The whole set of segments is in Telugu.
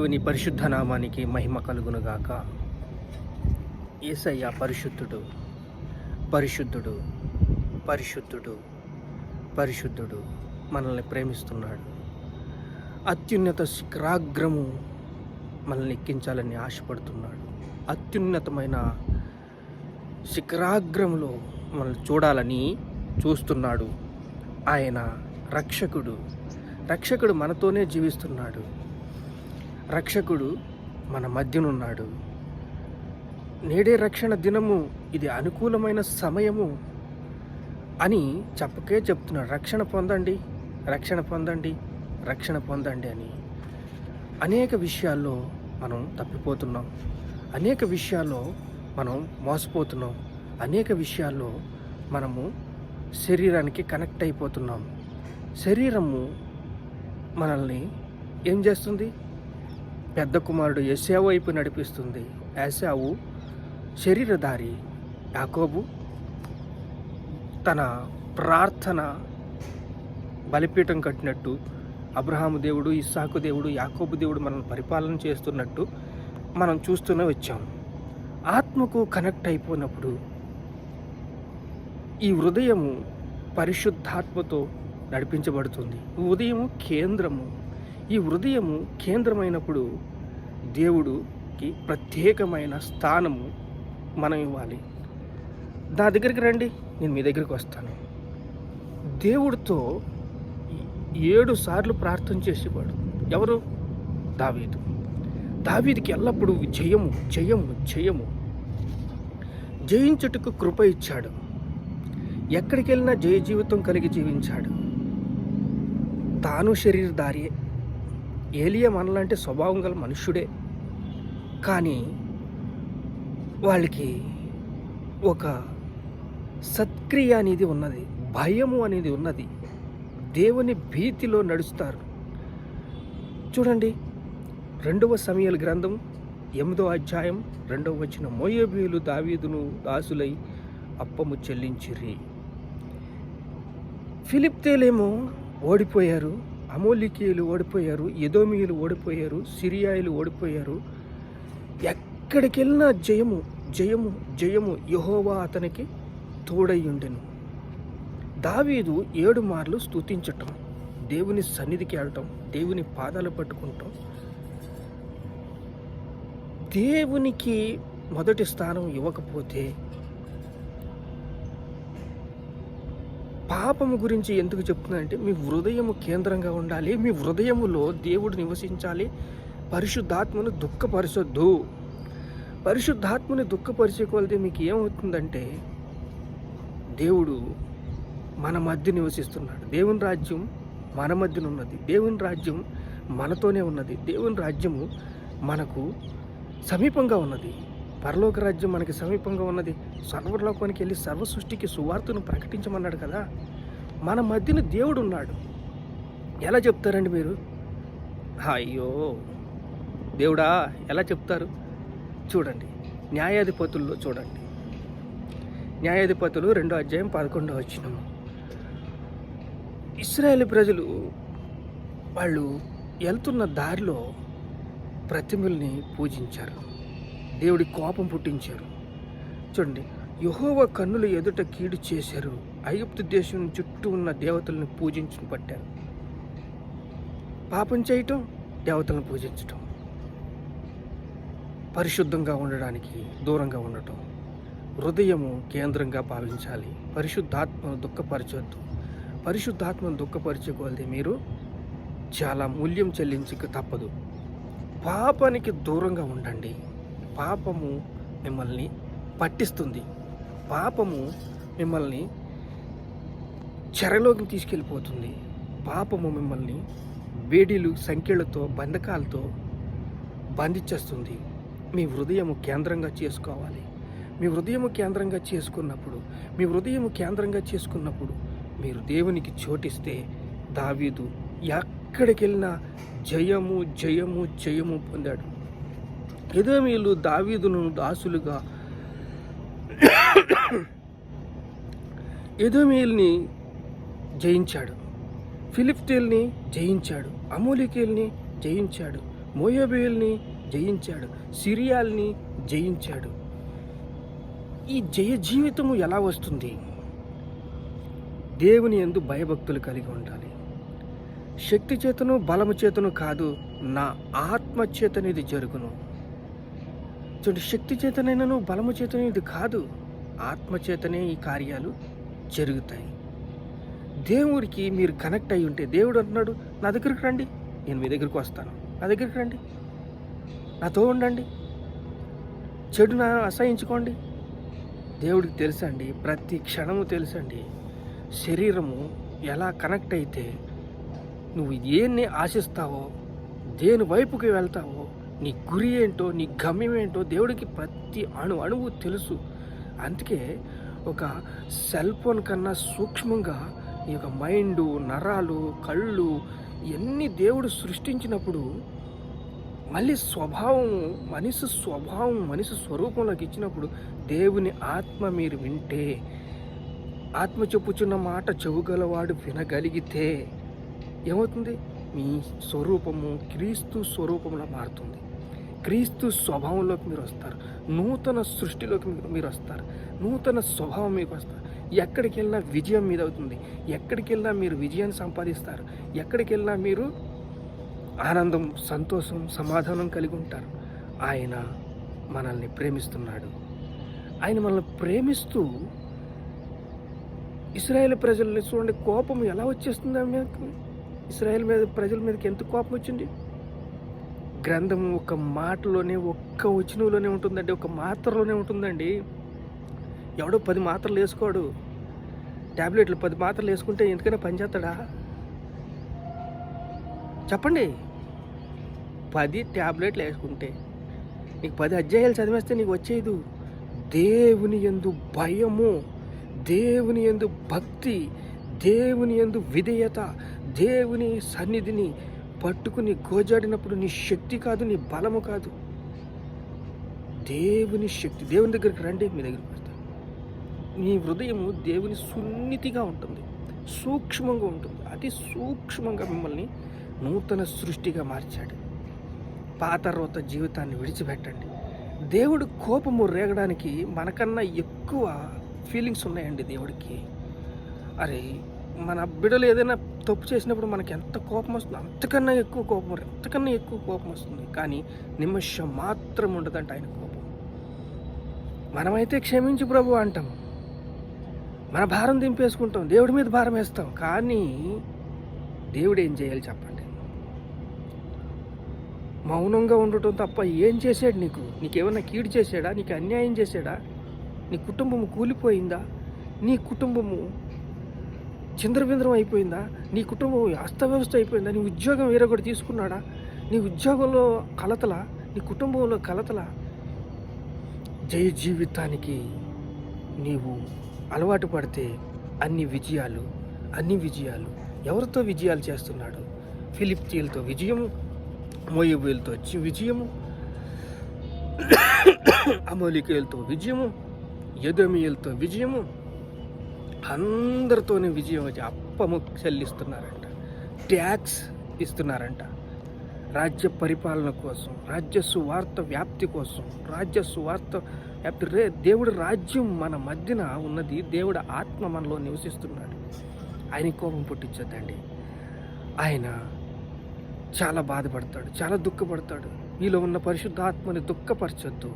దేవుని పరిశుద్ధ నామానికి మహిమ కలుగునుగాక. యేసయ్య పరిశుద్ధుడు, పరిశుద్ధుడు, పరిశుద్ధుడు, పరిశుద్ధుడు. మనల్ని ప్రేమిస్తున్నాడు. అత్యున్నత శిఖరాగ్రము మనల్ని ఎక్కించాలని ఆశపడుతున్నాడు. అత్యున్నతమైన శిఖరాగ్రములో మనల్ని చూడాలని చూస్తున్నాడు. ఆయన రక్షకుడు మనతోనే జీవిస్తున్నాడు. రక్షకుడు మన మధ్యనున్నాడు. నేడే రక్షణ దినము, ఇది అనుకూలమైన సమయము అని చెప్తున్నాడు. రక్షణ పొందండి, రక్షణ పొందండి, రక్షణ పొందండి అని. అనేక విషయాల్లో మనం తప్పిపోతున్నాం, అనేక విషయాల్లో మనం మోసపోతున్నాం, అనేక విషయాల్లో మనము శరీరానికి కనెక్ట్ అయిపోతున్నాం. శరీరము మనల్ని ఏం చేస్తుంది? పెద్ద కుమారుడు ఏశావు వైపు నడిపిస్తుంది. ఏశావు శరీరధారి, యాకోబు తన ప్రార్థన బలిపీఠం కట్టినట్టు అబ్రహాము దేవుడు, ఇస్సాకు దేవుడు, యాకోబు దేవుడు మనల్ని పరిపాలన చేస్తున్నట్టు మనం చూస్తూనే వచ్చాం. ఆత్మకు కనెక్ట్ అయిపోయినప్పుడు ఈ హృదయము పరిశుద్ధాత్మతో నడిపించబడుతుంది. హృదయము కేంద్రము. ఈ హృదయము కేంద్రమైనప్పుడు దేవుడికి ప్రత్యేకమైన స్థానము మనం ఇవ్వాలి. నా దగ్గరికి రండి, నేను మీ దగ్గరికి వస్తాను. దేవుడితో 7 సార్లు ప్రార్థన చేసేవాడు. ఎవరు? దావీదుకి ఎల్లప్పుడూ జయము జయము జయము, జయించుటకు కృప ఇచ్చాడు. ఎక్కడికి వెళ్ళినా జయ జీవితం కలిగి జీవించాడు. తాను శరీరధారియే. ఏలియా మనలాంటి స్వభావం గల మనుష్యుడే, కానీ వాళ్ళకి ఒక సత్క్రియ అనేది ఉన్నది, భయము అనేది ఉన్నది. దేవుని భీతిలో నడుస్తారు. చూడండి, 2వ సమూయేలు గ్రంథం 8వ అధ్యాయం 2వ వచనం. మోయాబీయులు దావీదును దాసులై అప్పము చెల్లించిరి. ఫిలిష్తీయులేమో ఓడిపోయారు, అమోలికీయులు ఓడిపోయారు, ఎదోమీయులు ఓడిపోయారు, సిరియాయులు ఓడిపోయారు. ఎక్కడికి వెళ్ళినా జయము జయము జయము, యెహోవా అతనికి తోడయ్యుండెను. దావీదు 7 మార్లు స్తుతించటం, దేవుని సన్నిధికి వెళ్ళటం, దేవుని పాదాలు పట్టుకుంటాం. దేవునికి మొదటి స్థానం ఇవ్వకపోతే పాపము గురించి ఎందుకు చెప్తున్నానంటే, మీ హృదయము కేంద్రంగా ఉండాలి. మీ హృదయములో దేవుడు నివసించాలి. పరిశుద్ధాత్మను దుఃఖపరచొద్దు. పరిశుద్ధాత్మని దుఃఖపరిచేకొలితే మీకు ఏమవుతుందంటే, దేవుడు మన మధ్య నివసిస్తున్నాడు. దేవుని రాజ్యం మన మధ్యన ఉన్నది. దేవుని రాజ్యం మనతోనే ఉన్నది. దేవుని రాజ్యము మనకు సమీపంగా ఉన్నది. పరలోక రాజ్యం మనకి సమీపంగా ఉన్నది. సర్వలోకానికి వెళ్ళి సర్వ సృష్టికి సువార్తను ప్రకటించమన్నాడు కదా. మన మధ్యన దేవుడు ఉన్నాడు. ఎలా చెప్తారండి మీరు? అయ్యో దేవుడా ఎలా చెప్తారు? చూడండి, న్యాయాధిపతుల్లో చూడండి. న్యాయాధిపతులు 2వ అధ్యాయం 11వ వచనం. ఇశ్రాయేలు ప్రజలు వాళ్ళు వెళ్తున్న దారిలో ప్రతిమల్ని పూజించారు, దేవుడి కోపం పుట్టించారు. చూడండి, యెహోవా కన్నుల ఎదుట కీడు చేశారు. ఐగుప్తు దేశం చుట్టూ ఉన్న దేవతలను పూజించుని పట్టారు. పాపం చేయటం, దేవతలను పూజించటం, పరిశుద్ధంగా ఉండడానికి దూరంగా ఉండటం. హృదయము కేంద్రంగా భావించాలి. పరిశుద్ధాత్మను దుఃఖపరచొద్దు. పరిశుద్ధాత్మను దుఃఖపరచుకోవాలి. మీరు చాలా మూల్యం చెల్లించక తప్పదు. పాపానికి దూరంగా ఉండండి. పాపము మిమ్మల్ని పట్టిస్తుంది. పాపము మిమ్మల్ని చెరలోకి తీసుకెళ్ళిపోతుంది. పాపము మిమ్మల్ని వేడిలు, సంఖ్యలతో, బంధకాలతో బంధించేస్తుంది. మీ హృదయము కేంద్రంగా చేసుకోవాలి. మీ హృదయము కేంద్రంగా చేసుకున్నప్పుడు మీరు దేవునికి చోటిస్తే, దావీదు ఎక్కడికి వెళ్ళినా జయము జయము జయము పొందాడు. ఎదోమీయులు దావీదును దాసులుగా, ఎదోమీయుల్ని జయించాడు, ఫిలిష్తీయుల్ని జయించాడు, అమోలికీయుల్ని జయించాడు, మోయాబీయుల్ని జయించాడు, సిరియాల్ని జయించాడు. ఈ జయ జీవితము ఎలా వస్తుంది? దేవుని యందు భయభక్తులు కలిగి ఉండాలి. శక్తి చేతను బలము చేతను కాదు, నా ఆత్మ చేతను ఇది జరుగును. చూడండి, శక్తి చేతనైనను బలము చేతను ఇది కాదు, ఆత్మ చేతనే ఈ కార్యాలు జరుగుతాయి. దేవుడికి మీరు కనెక్ట్ అయి ఉంటే, దేవుడు అంటున్నాడు, నా దగ్గరికి రండి, నేను మీ దగ్గరికి వస్తాను, నా దగ్గరికి రండి, నాతో ఉండండి, చెడును అసహించుకోండి. దేవుడికి తెలుసండి, ప్రతి క్షణము తెలుసండి. శరీరము ఎలా కనెక్ట్ అయితే నువ్వు దేన్ని ఆశిస్తావో, దేని వైపుకి వెళ్తావో, నీ గురి ఏంటో, నీ గమ్యం ఏంటో దేవుడికి ప్రతి అణువు తెలుసు. అందుకే ఒక సెల్ ఫోన్ కన్నా సూక్ష్మంగా ఈ యొక్క మైండు, నరాలు, కళ్ళు ఇవన్నీ దేవుడు సృష్టించినప్పుడు మళ్ళీ మనిషి స్వరూపంలోకి ఇచ్చినప్పుడు దేవుని ఆత్మ మీరు వింటే, ఆత్మ చెప్పుచున్న మాట చెవుగలవాడు వినగలిగితే ఏమవుతుంది? మీ స్వరూపము క్రీస్తు స్వరూపంలో మారుతుంది. క్రీస్తు స్వభావంలోకి మీరు వస్తారు. నూతన సృష్టిలోకి మీరు వస్తారు. నూతన స్వభావం మీకు వస్తారు. ఎక్కడికి వెళ్ళినా విజయం మీద అవుతుంది. ఎక్కడికి వెళ్ళినా మీరు విజయాన్ని సంపాదిస్తారు. ఎక్కడికి వెళ్ళినా మీరు ఆనందం, సంతోషం, సమాధానం కలిగి ఉంటారు. ఆయన మనల్ని ప్రేమిస్తున్నాడు. ఆయన మనల్ని ప్రేమిస్తూ ఇశ్రాయేలు ప్రజల్ని చూడండి, కోపం ఎలా వచ్చేస్తుంది మీకు? ఇశ్రాయేల్ ప్రజల మీదకి ఎంత కోపం వచ్చింది? గ్రంథం ఒక మాటలోనే, ఒక్క వచనంలోనే ఉంటుందండి, ఒక మాత్రలోనే ఉంటుందండి. ఎవడో 10 మాత్రలు వేసుకోడు. ట్యాబ్లెట్లు 10 మాత్రలు వేసుకుంటే ఎందుకైనా పనిచేస్తాడా? చెప్పండి. 10 ట్యాబ్లెట్లు వేసుకుంటే నీకు 10 అధ్యాయాలు చదివేస్తే నీకు వచ్చేది దేవుని యందు భయము, దేవుని యందు భక్తి, దేవుని యందు విధేయత, దేవుని సన్నిధిని పట్టుకుని గోజాడినప్పుడు నీ శక్తి కాదు, నీ బలము కాదు, దేవుని శక్తి. దేవుని దగ్గరికి రండి, మీ దగ్గరికి వస్తాను. నీ హృదయము దేవుని సున్నితిగా ఉంటుంది, సూక్ష్మంగా ఉంటుంది. అతి సూక్ష్మంగా మిమ్మల్ని నూతన సృష్టిగా మార్చాడు. పాత రోత జీవితాన్ని విడిచిపెట్టండి. దేవుడు కోపము రేగడానికి మనకన్నా ఎక్కువ ఫీలింగ్స్ ఉన్నాయండి దేవుడికి. అరే, మన బిడ్డలు ఏదైనా తప్పు చేసినప్పుడు మనకి ఎంత కోపం వస్తుంది, అంతకన్నా ఎక్కువ కోపం వస్తుంది. కానీ నిమిషం మాత్రం ఉండదంట ఆయన కోపం. మనమైతే క్షమించు ప్రభు అంటాం, మన భారం దింపేసుకుంటాం, దేవుడి మీద భారం వేస్తాం. కానీ దేవుడు ఏం చేయాలి చెప్పండి? మౌనంగా ఉండటం తప్ప ఏం చేశాడు? నీకేమన్నా కీడు చేశాడా? నీకు అన్యాయం చేశాడా? నీ కుటుంబము కూలిపోయిందా? నీ కుటుంబము చిందరబిందరం అయిపోయిందా? నీ కుటుంబం అస్తవ్యవస్థ అయిపోయిందా? నీ ఉద్యోగం వేరే కూడా తీసుకున్నాడా? నీ ఉద్యోగంలో కలతల, నీ కుటుంబంలో కలతల. జయ జీవితానికి నీవు అలవాటు పడితే అన్ని విజయాలు ఎవరితో విజయాలు చేస్తున్నాడు? ఫిలిప్తీయులతో విజయము, మోయాబీయులతో విజయము, అమోలికీయులతో విజయము, ఎదోమీయులతో విజయము, అందరితోనే విజయం వచ్చి అప్పము చెల్లిస్తున్నారంట, ట్యాక్స్ ఇస్తున్నారంట. రాజ్య పరిపాలన కోసం, రాజ్య సువార్త వ్యాప్తి కోసం, దేవుడి రాజ్యం మన మధ్యన ఉన్నది. దేవుడి ఆత్మ మనలో నివసిస్తున్నాడు. ఆయన కోపం పుట్టించొద్దండి. ఆయన చాలా బాధపడతాడు, చాలా దుఃఖపడతాడు. మీలో ఉన్న పరిశుద్ధాత్మని దుఃఖపరచొద్దు.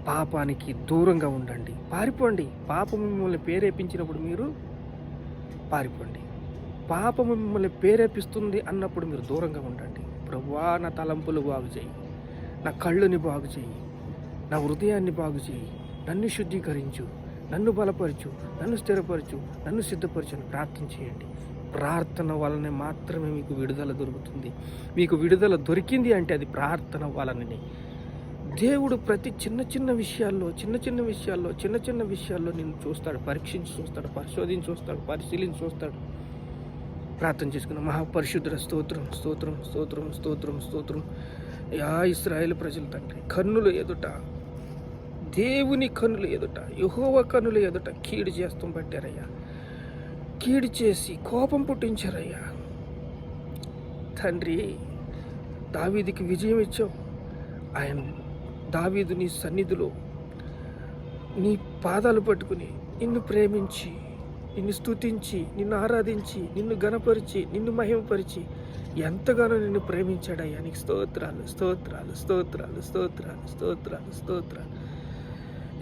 పాపానికి దూరంగా ఉండండి, పారిపోండి. పాపము మిమ్మల్ని ప్రేరేపించినప్పుడు మీరు పారిపోండి. పాపము మిమ్మల్ని ప్రేరేపిస్తుంది అన్నప్పుడు మీరు దూరంగా ఉండండి. ప్రభువా, నా తలంపులు బాగు చేయి, నా కళ్ళుని బాగు చేయి, నా హృదయాన్ని బాగు చేయి, నన్ను శుద్ధీకరించు, నన్ను బలపరచు, నన్ను స్థిరపరచు, నన్ను సిద్ధపరచు అని ప్రార్థన చేయండి. ప్రార్థన వలనే మాత్రమే మీకు విడుదల దొరుకుతుంది. మీకు విడుదల దొరికింది అంటే అది ప్రార్థన వలననే. దేవుడు ప్రతి చిన్న చిన్న విషయాల్లో నిన్ను చూస్తాడు, పరీక్షించి చూస్తాడు, పరిశోధించి చూస్తాడు, పరిశీలించి చూస్తాడు. ప్రార్థన చేసుకున్నాం. మహాపరిశుద్ధుడ స్తోత్రం, స్తోత్రం, స్తోత్రం, స్తోత్రం, స్తోత్రం. యా ఇశ్రాయేలు ప్రజల తండ్రి, కన్నుల ఎదుట, దేవుని కన్నుల ఎదుట, యెహోవా కన్నుల ఎదుట కీడు చేస్తూ పట్టారయ్యా. కీడు చేసి కోపం పుట్టించారయ్యా తండ్రి. దావీదుకి విజయం ఇచ్చావు. ఆయన దావీదు నీ సన్నిధిలో నీ పాదాలు పట్టుకుని నిన్ను ప్రేమించి, నిన్ను స్తుతించి, నిన్ను ఆరాధించి, నిన్ను ఘనపరిచి, నిన్ను మహిమపరిచి ఎంతగానో నిన్ను ప్రేమించాడయ్యా. నీకు స్తోత్రాలు, స్తోత్రాలు, స్తోత్రాలు, స్తోత్రాలు, స్తోత్రాలు, స్తోత్రాలు.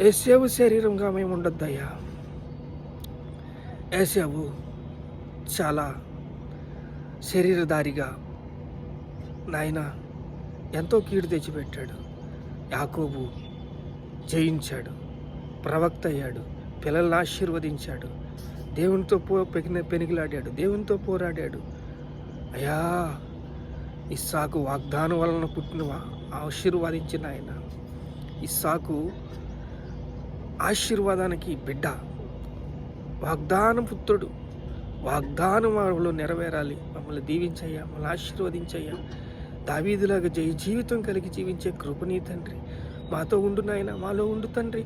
ఏసేవు శరీరంగా మేము ఉండొద్దయ్యా. ఏసేవు చాలా శరీరధారిగా నాయన ఎంతో కీడు తెచ్చిపెట్టాడు. యాకోబు జయించాడు, ప్రవక్త అయ్యాడు, పిల్లల్ని ఆశీర్వదించాడు, దేవునితో పెనిగిలాడాడు, దేవునితో పోరాడాడు. అయ్యా, ఇస్సాకు వాగ్దానం వలన పుట్టిన ఆశీర్వాదించిన ఆయన. ఇస్సాకు ఆశీర్వాదానికి బిడ్డ, వాగ్దానం పుత్రుడు. వాగ్దానం వాళ్ళలో నెరవేరాలి. మమ్మల్ని దీవించయ్యా, మమ్మల్ని ఆశీర్వదించయ్యా. దావీదులాగా జీవితం కలిగి జీవించే కృపనీ తండ్రి మాతో ఉండు నాయన, మాలో ఉండు తండ్రి.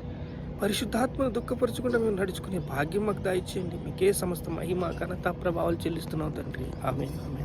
పరిశుద్ధాత్మను దుఃఖపరచకుండా మేము నడుచుకునే భాగ్యం మాకు దయచేయండి. మీకే సమస్త మహిమ ఘనత ప్రభావాలు చెల్లిస్తున్నాం తండ్రి. ఆమేన్.